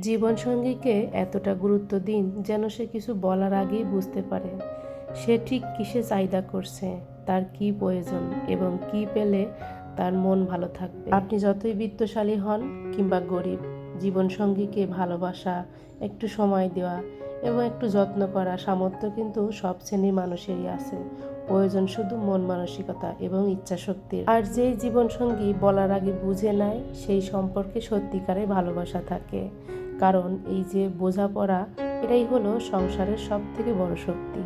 জীবনসঙ্গীকে এতটা গুরুত্ব দিন যেন সে কিছু বলার আগেই বুঝতে পারে সে ঠিক কিসে চাহিদা করছে, তার কি প্রয়োজন এবং কি পেলে তার মন ভালো থাকবে। আপনি যতই বিত্তশালী হন কিংবা গরিব, জীবনসঙ্গীকে ভালোবাসা, একটু সময় দেওয়া এবং একটু যত্ন করা সামর্থ্য কিন্তু সব শ্রেণীর মানুষেরই আছে। প্রয়োজন শুধু মন মানসিকতা এবং ইচ্ছাশক্তির। আর যেই জীবনসঙ্গী বলার আগে বুঝে নেয় সেই সম্পর্কে সত্যিকারে ভালোবাসা থাকে। কারণ এই যে বোঝাপড়া, এটাই হলো সংসারের সব থেকে বড় শক্তি।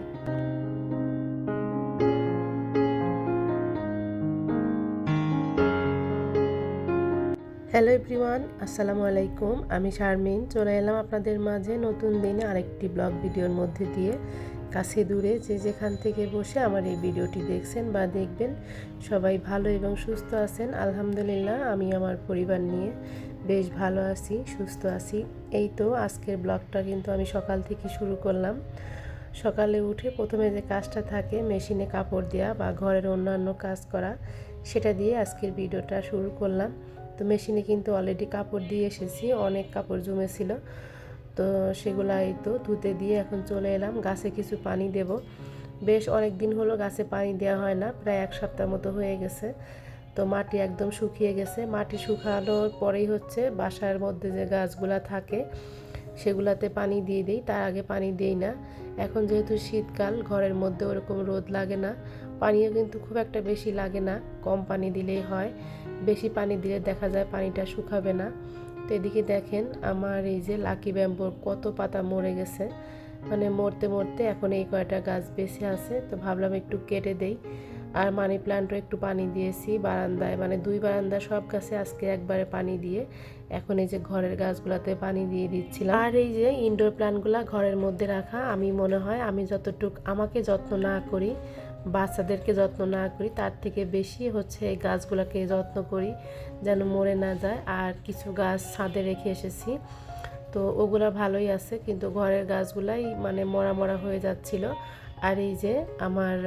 হ্যালো এভরিওয়ান, আসসালামু আলাইকুম। আমি শারমিন চলে এলাম আপনাদের মাঝে নতুন দিনে আরেকটি ব্লগ ভিডিওর মধ্যে দিয়ে। কাছে দূরে যে যেখান থেকে বসে আমার এই ভিডিওটি দেখছেন বা দেখবেন, সবাই ভালো এবং সুস্থ আছেন। আলহামদুলিল্লাহ, আমি আমার পরিবার নিয়ে বেশ ভালো আছি, সুস্থ আছি। এই তো আজকের ব্লগটা কিন্তু আমি সকাল থেকে শুরু করলাম। সকালে উঠে প্রথমে যে কাজটা থাকে মেশিনে কাপড় দেওয়া বা ঘরের অন্যান্য কাজ করা, সেটা দিয়ে আজকের ভিডিওটা শুরু করলাম। তো মেশিনে কিন্তু অলরেডি কাপড় দিয়ে এসেছি, অনেক কাপড় জমেছিল। তো সেগুলো এই তো ধুতে দিয়ে এখন চলে এলাম গাছে কিছু পানি দেব। বেশ অনেক দিন হলো গাছে পানি দেওয়া হয় না, প্রায় এক সপ্তাহ মতো হয়ে গেছে। তো মাটি একদম শুকিয়ে গেছে। মাটি শুকানোর পরেই হচ্ছে বাসার মধ্যে যে গাছগুলা থাকে সেগুলাতে পানি দিয়ে দিই, তার আগে পানি দিই না। এখন যেহেতু শীতকাল, ঘরের মধ্যে ওরকম রোদ লাগে না, পানিও কিন্তু খুব একটা বেশি লাগে না, কম পানি দিলেই হয়। বেশি পানি দিলে দেখা যায় পানিটা শুকাবে না। তো এদিকে দেখেন আমার এই যে লাকি ব্যাম্বোর কত পাতা মরে গেছে, মানে মরতে মরতে এখন এই কয়টা গাছ বেঁচে আছে। তো ভাবলাম একটু কেটে দেই। আর মানি প্ল্যান্টও একটু পানি দিয়েছি বারান্দায়, মানে দুই বারান্দা সব গাছে আজকে একবারে পানি দিয়ে এখন এই যে ঘরের গাছগুলোতে পানি দিয়ে দিচ্ছিলাম। আর এই যে ইনডোর প্ল্যান্টগুলো ঘরের মধ্যে রাখা, আমি মনে হয় আমি যতটুকু আমাকে যত্ন না করি, বাচ্চাদেরকে যত্ন না করি, তার থেকে বেশি হচ্ছে এই গাছগুলোকে যত্ন করি যেন মরে না যায়। আর কিছু গাছ ছাদে রেখে এসেছি, তো ওগুলা ভালোই আছে, কিন্তু ঘরের গাছগুলাই মানে মরা মরা হয়ে যাচ্ছিল। আর এই যে আমার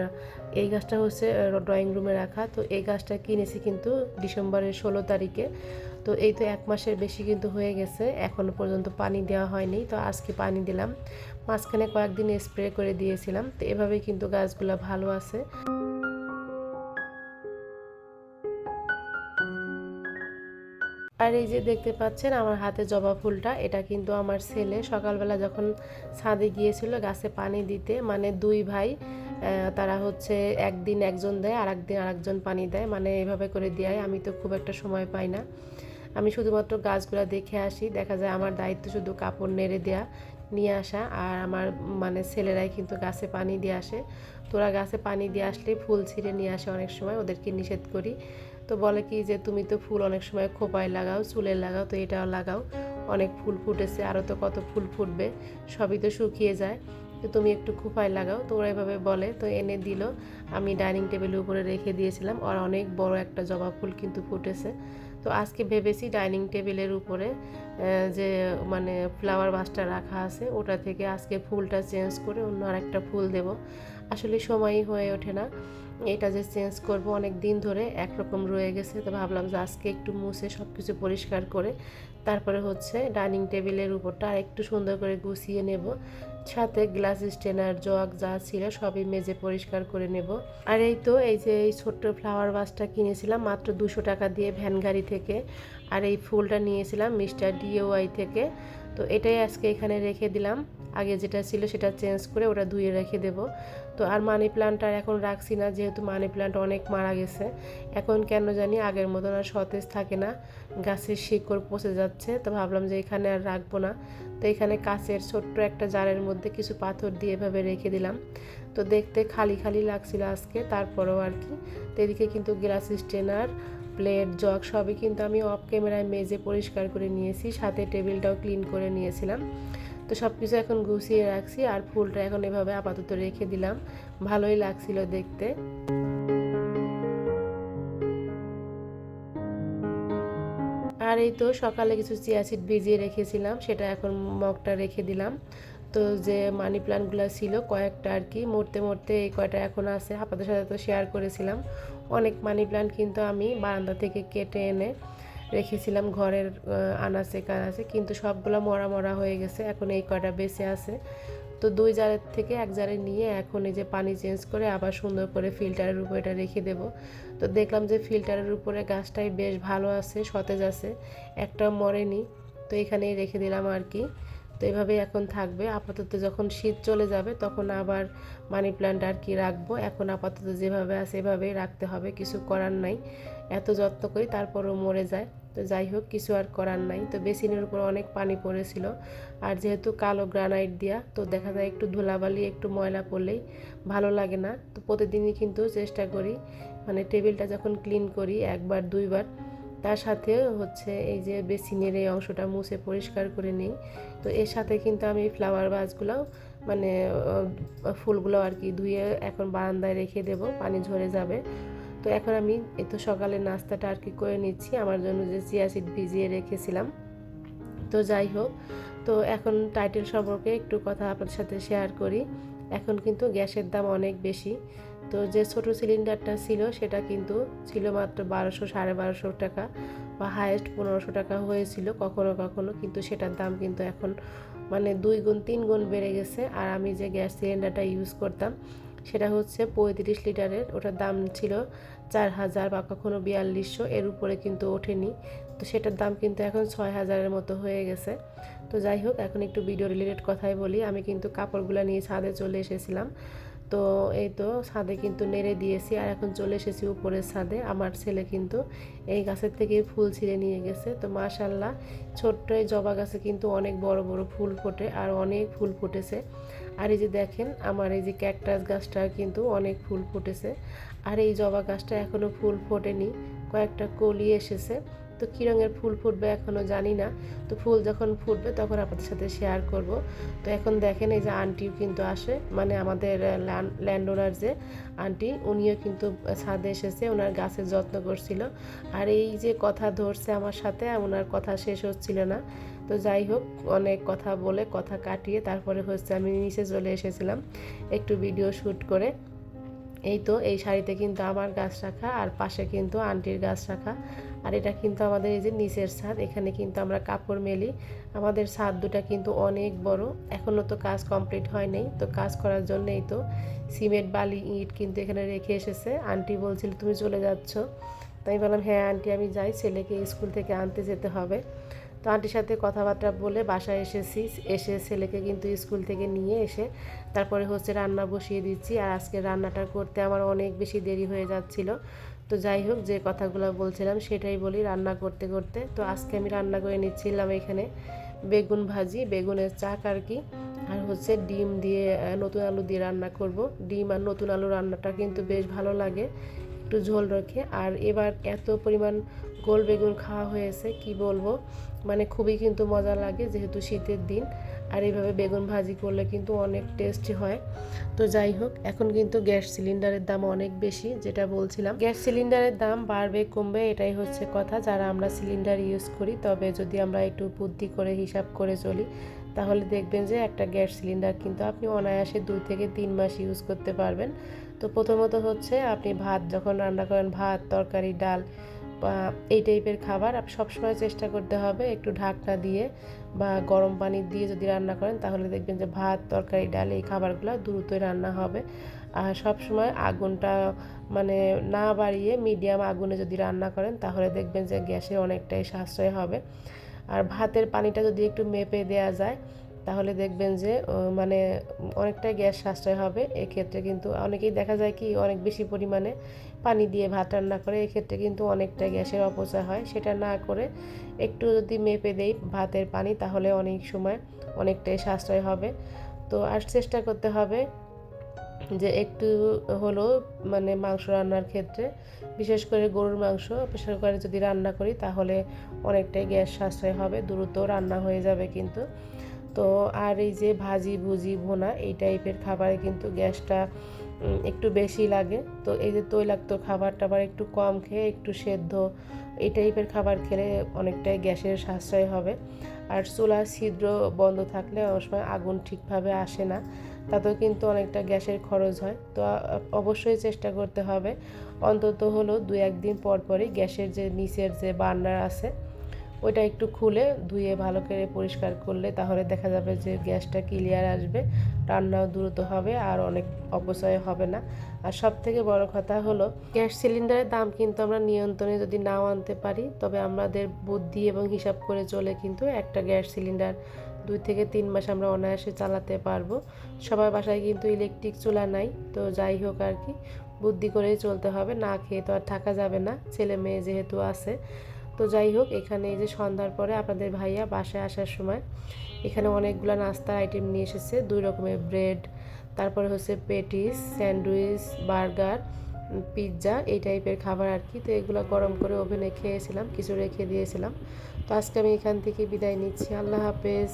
এই গাছটা হচ্ছে ড্রয়িং রুমে রাখা। তো এই গাছটা কিনেছি কিন্তু ডিসেম্বরের 16 তারিখে। তো এই তো এক মাসের বেশি কিন্তু হয়ে গেছে, এখনও পর্যন্ত পানি দেওয়া হয়নি। তো আজকে পানি দিলাম, মাঝখানে কয়েকদিন স্প্রে করে দিয়েছিলাম। তো এভাবেই কিন্তু গাছগুলো ভালো আছে। আর এই যে দেখতে পাচ্ছেন আমার হাতে জবা ফুলটা, এটা কিন্তু আমার ছেলে সকালবেলা যখন ছাদে গিয়েছিল গাছে পানি দিতে, মানে দুই ভাই, তারা হচ্ছে একদিন একজন দেয় আর একদিন আরেকজন পানি দেয়, মানে এভাবে করে দেয়। আমি তো খুব একটা সময় পাই না, আমি শুধুমাত্র গাছগুলো দেখে আসি। দেখা যায় আমার দায়িত্ব শুধু কাপড় নেড়ে দেওয়া, নিয়ে আসা, আর আমার মানে ছেলেরাই কিন্তু গাছে পানি দিয়ে আসে। তোরা গাছে পানি দিয়ে আসলে ফুল ছিঁড়ে নিয়ে আসে, অনেক সময় ওদেরকে নিষেধ করি। তো বলে কি যে তুমি তো ফুল অনেক সময় খোপায় লাগাও, চুলে লাগাও, তো এটাও লাগাও, অনেক ফুল ফুটেছে, আরও তো কত ফুল ফুটবে, সবই তো শুকিয়ে যায়, তো তুমি একটু খোপায় লাগাও। তো ওরা এভাবে বলে, তো এনে দিল। আমি ডাইনিং টেবিলের উপরে রেখে দিয়েছিলাম, আর অনেক বড় একটা জবা ফুল কিন্তু ফুটেছে। তো আজকে ভেবেছি ডাইনিং টেবিলের উপরে যে মানে ফ্লাওয়ার ভাসটা রাখা আছে ওটা থেকে আজকে ফুলটা চেঞ্জ করে অন্য আরেকটা ফুল দেব। আসলে সময়ই হয়ে ওঠে না, এটা যে চেঞ্জ করব, অনেক দিন ধরে একরকম রয়ে গেছে। তো ভাবলাম যে আজকে একটু মুছে সব কিছু পরিষ্কার করে তারপরে হচ্ছে ডাইনিং টেবিলের উপরটা আর একটু সুন্দর করে গুছিয়ে নেব। সাথে গ্লাস স্টেনার জগ যা ছিল সবই মেজে পরিষ্কার করে নেব। আর এই তো এই যে এই ছোট্ট ফ্লাওয়ার ভাসটা কিনেছিলাম মাত্র 200 টাকা দিয়ে ভ্যান গাড়ি থেকে, আর এই ফুলটা নিয়েছিলাম মিস্টার DIY থেকে। তো এটাই আজকে এখানে রেখে দিলাম, আগে যেটা ছিল সেটা চেঞ্জ করে ওটা ধুয়ে রেখে দেব। তো আর মানি প্ল্যান্ট আর এখন রাখছি না, যেহেতু মানি প্ল্যান্ট অনেক মারা গেছে, এখন কেন জানি আগের মতন আর সতেজ থাকে না, গাছের শিকড় পচে যাচ্ছে। তো ভাবলাম যে এখানে আর রাখবো না। তো এখানে কাচের ছোট্ট একটা জারের মধ্যে কিছু পাথর দিয়ে এভাবে রেখে দিলাম। তো দেখতে খালি খালি লাগছিল আজকে, তারপরেও আর কি। তো এদিকে কিন্তু গ্লাস স্টেনার, প্লেট, জগ সবই কিন্তু আমি অফ ক্যামেরায় মেজে পরিষ্কার করে নিয়েছি, সাথে টেবিলটাও ক্লিন করে নিয়েছিলাম। তো সব কিছু এখন গুছিয়ে রাখছি, আর ফুলটা এখন এভাবে আপাতত রেখে দিলাম, ভালোই লাগছিল দেখতে। আর এই তো সকালে কিছু চিয়া সিড ভিজিয়ে রেখেছিলাম, সেটা এখন মগটা রেখে দিলাম। তো যে মানি প্ল্যান্টগুলো ছিল কয়েকটা আর কি, মরতে মরতে এই কয়টা এখন আছে, আপনাদের সাথে তো শেয়ার করেছিলাম। অনেক মানি প্ল্যান্ট কিন্তু আমি বারান্দা থেকে কেটে এনে রেখেছিলাম ঘরের আনাচে কানাচে, কিন্তু সবগুলো মরা মরা হয়ে গেছে। এখন এই কয়টা বেঁচে আছে। তো 2 জারের থেকে 1 জারে নিয়ে এখন এই যে পানি চেঞ্জ করে আবার সুন্দর করে ফিল্টারের উপরে এটা রেখে দেব। তো দেখলাম যে ফিল্টারের উপরে গাছটাই বেশ ভালো আছে, সতেজ আছে, একটাও মরেনি। তো এখানেই রেখে দিলাম আর কি। তো এভাবেই এখন থাকবে আপাতত। যখন শীত চলে যাবে তখন আবার মানি প্ল্যান্ট আর কি রাখবো। এখন আপাতত যেভাবে আছে এভাবেই রাখতে হবে, কিছু করার নাই। এত যত্ন করি তারপরও মরে যায়। তো যাই হোক, কিছু আর করার নাই। তো বেসিনের উপর অনেক পানি পড়েছিল, আর যেহেতু কালো গ্রানাইট দেওয়া, তো দেখা যায় একটু ধুলাবালি একটু ময়লা পড়লেই ভালো লাগে না। তো প্রতিদিনই কিন্তু চেষ্টা করি, মানে টেবিলটা যখন ক্লিন করি 1বার 2বার, তার সাথে হচ্ছে এই যে বেসিনের এই অংশটা মুছে পরিষ্কার করে নিই। তো এর সাথে কিন্তু আমি ফ্লাওয়ার ভাসগুলোও মানে ফুলগুলো আর কি ধুয়ে এখন বারান্দায় রেখে দেব, পানি ঝরে যাবে। তো এখন আমি এই তো সকালের নাস্তাটা আর কি করে নিচ্ছি, আমার জন্য যে চিয়া সিড ভিজিয়ে রেখেছিলাম। তো যাই হোক, তো এখন টাইটেল সম্পর্কে একটু কথা আপনাদের সাথে শেয়ার করি। এখন কিন্তু গ্যাসের দাম অনেক বেশি। তো যে ছোট সিলিন্ডারটা ছিল সেটা কিন্তু ছিল মাত্র 1200 1250 টাকা, বা হায়েস্ট 1500 টাকা হয়েছিল কখনো কখনো, কিন্তু সেটার দাম কিন্তু এখন মানে 2 গুণ 3 গুণ বেড়ে গেছে। আর আমি যে গ্যাস সিলিন্ডারটা ইউজ করতাম সেটা হচ্ছে 35 লিটারের, ওটার দাম ছিল 4000 বা কখনো 4200, এর উপরে কিন্তু ওঠেনি। তো সেটার দাম কিন্তু এখন 6000-এর মতো হয়ে গেছে। তো যাই হোক, এখন একটু ভিডিও রিলেটেড কথাই বলি। আমি কিন্তু কাপড়গুলো নিয়ে ছাদে চলে এসেছিলাম। তো এই তো ছাদে কিন্তু নেড়ে দিয়েছি, আর এখন চলে এসেছি উপরের ছাদে। আমার ছেলে কিন্তু এই গাছের থেকে ফুল ছিঁড়ে নিয়ে গেছে। তো মাশাআল্লাহ, ছোট্ট এই জবা গাছে কিন্তু অনেক বড় বড় ফুল ফোটে, আর অনেক ফুল ফুটেছে। আর এই যে দেখেন, আমার এই যে ক্যাকটাস গাছটা কিন্তু অনেক ফুল ফুটেছে, আর এই জবা গাছটা এখনও ফুল ফোটেনি, কয়েকটা কলি এসেছে। তো কী রঙের ফুল ফুটবে এখনও জানি না। তো ফুল যখন ফুটবে তখন আপনাদের সাথে শেয়ার করব। তো এখন দেখেন, এই যে আন্টিও কিন্তু আসে, মানে আমাদের ল্যান্ডওনার যে আন্টি, উনিও কিন্তু ছাদে এসেছে, ওনার গাছের যত্ন করছিল। আর এই যে কথা ধরছে আমার সাথে, ওনার কথা শেষ হচ্ছিল না। তো যাই হোক, অনেক কথা বলে কথা কাটিয়ে তারপরে হচ্ছে আমি নিচে চলে এসেছিলাম একটু ভিডিও শ্যুট করে। এই তো এই শাড়িতে কিন্তু আমার গাছ রাখা, আর পাশে কিন্তু আন্টির গাছ রাখা। আর এটা কিন্তু আমাদের এই যে নিচের ছাদ, এখানে কিন্তু আমরা কাপড় মেলি। আমাদের ছাদ দুটা কিন্তু অনেক বড়, এখনও তো কাজ কমপ্লিট হয় নাই। তো কাজ করার জন্য এই তো সিমেন্ট বালি ইট কিন্তু এখানে রেখে এসেছে। আন্টি বলছিল তুমি চলে যাচ্ছ, তাই বললাম হ্যাঁ আন্টি আমি যাই, ছেলেকে স্কুল থেকে আনতে যেতে হবে। তো আন্টির সাথে কথাবার্তা বলে বাসায় এসেছি, এসে ছেলেকে কিন্তু স্কুল থেকে নিয়ে এসে তারপরে হচ্ছে রান্না বসিয়ে দিচ্ছি। আর আজকে রান্নাটা করতে আমার অনেক বেশি দেরি হয়ে যাচ্ছিল। তো যাই হোক, যে কথাগুলো বলছিলাম সেটাই বলি। রান্না করতে করতে তো আজকে আমি রান্না করে নিচ্ছিলাম এখানে বেগুন ভাজি, বেগুনের চাক আর কি, আর হচ্ছে ডিম দিয়ে নতুন আলু দিয়ে রান্না করব। ডিম আর নতুন আলু রান্নাটা কিন্তু বেশ ভালো লাগে, একটু ঝোল রেখে। আর এবার এত পরিমাণ গোল বেগুন খাওয়া হয়েছে কি বলবো, মানে খুবই কিন্তু মজা লাগে যেহেতু শীতের দিন। আর এইভাবে বেগুন ভাজি করলে কিন্তু অনেক টেস্টি হয়। তো যাই হোক, এখন কিন্তু গ্যাস সিলিন্ডারের দাম অনেক বেশি, যেটা বলছিলাম গ্যাস সিলিন্ডারের দাম বাড়বে কমবে এটাই হচ্ছে কথা। যারা আমরা সিলিন্ডার ইউজ করি, তবে যদি আমরা একটু বুদ্ধি করে হিসাব করে চলি, তাহলে দেখবেন যে একটা গ্যাস সিলিন্ডার কিন্তু আপনি অনায়াসে 2 থেকে 3 মাস ইউজ করতে পারবেন। তো প্রথমত হচ্ছে আপনি ভাত যখন রান্না করেন, ভাত তরকারি ডাল বা এই টাইপের খাবার সবসময় চেষ্টা করতে হবে একটু ঢাকনা দিয়ে বা গরম পানি দিয়ে যদি রান্না করেন, তাহলে দেখবেন যে ভাত তরকারি ডাল এই খাবারগুলো দ্রুতই রান্না হবে। আর সবসময় আগুনটা মানে না বাড়িয়ে মিডিয়াম আগুনে যদি রান্না করেন, তাহলে দেখবেন যে গ্যাসে অনেকটাই সাশ্রয় হবে। আর ভাতের পানিটা যদি একটু মেপে দেওয়া যায়, তাহলে দেখবেন যে মানে অনেকটাই গ্যাস সাশ্রয় হবে। এক্ষেত্রে কিন্তু অনেকেই দেখা যায় কি অনেক বেশি পরিমাণে পানি দিয়ে ভাত রান্না করে, এক্ষেত্রে কিন্তু অনেকটা গ্যাসের অপচয় হয়। সেটা না করে একটু যদি মেপে দেই ভাতের পানি, তাহলে অনেক সময় অনেকটাই সাশ্রয় হবে। তো আর চেষ্টা করতে হবে যে একটু হলেও মানে মাংস রান্নার ক্ষেত্রে, বিশেষ করে গরুর মাংস প্রেসার কুকারে যদি রান্না করি, তাহলে অনেকটাই গ্যাস সাশ্রয় হবে, দ্রুত রান্না হয়ে যাবে কিন্তু। তো আর এই যে ভাজি ভুজি ভুনা এই টাইপের খাবারে কিন্তু গ্যাসটা একটু বেশি লাগে। তো এই যে তৈলাক্ত খাবার টাবার একটু কম খেয়ে একটু সেদ্ধ এই টাইপের খাবার খেলে অনেকটাই গ্যাসের সাশ্রয় হবে। আর চুলার ছিদ্র বন্ধ থাকলে অনেক সময় আগুন ঠিকভাবে আসে না, তাতেও কিন্তু অনেকটা গ্যাসের খরচ হয়। তো অবশ্যই চেষ্টা করতে হবে অন্তত হলো 2-1 দিন পর পরই গ্যাসের যে নিচের যে বার্নার আছে ওইটা একটু খুলে ধুয়ে ভালো করে পরিষ্কার করলে তাহলে দেখা যাবে যে গ্যাসটা ক্লিয়ার আসবে, রান্নাও দ্রুত হবে আর অনেক অপচয় হবে না। আর সব থেকে বড় কথা হলো গ্যাস সিলিন্ডারের দাম কিন্তু আমরা নিয়ন্ত্রণে যদি নাও আনতে পারি, তবে আমাদের বুদ্ধি এবং হিসাব করে চলে কিন্তু একটা গ্যাস সিলিন্ডার 2 থেকে 3 মাস আমরা অনায়াসে চালাতে পারবো। সবার বাসায় কিন্তু ইলেকট্রিক চুলা নাই, তো যাই হোক আর কি বুদ্ধি করেই চলতে হবে, না খেয়ে তো আর থাকা যাবে না, ছেলে মেয়ে যেহেতু আছে। তো যাই হোক, এখানে এই যে সন্ধ্যার পরে আপনাদের ভাইয়া বাসায় আসার সময় এখানে অনেকগুলো নাস্তার আইটেম নিয়ে এসেছে, 2 রকমের ব্রেড, তারপরে হচ্ছে পেটিস, স্যান্ডউইচ, বার্গার, পিৎজা, এই টাইপের খাবার আর কি। তো এগুলো গরম করে ওভেনে খেয়েছিলাম, কিছু রেখে দিয়েছিলাম। তো আজকে আমি এখান থেকে বিদায় নিচ্ছি, আল্লাহ হাফেজ।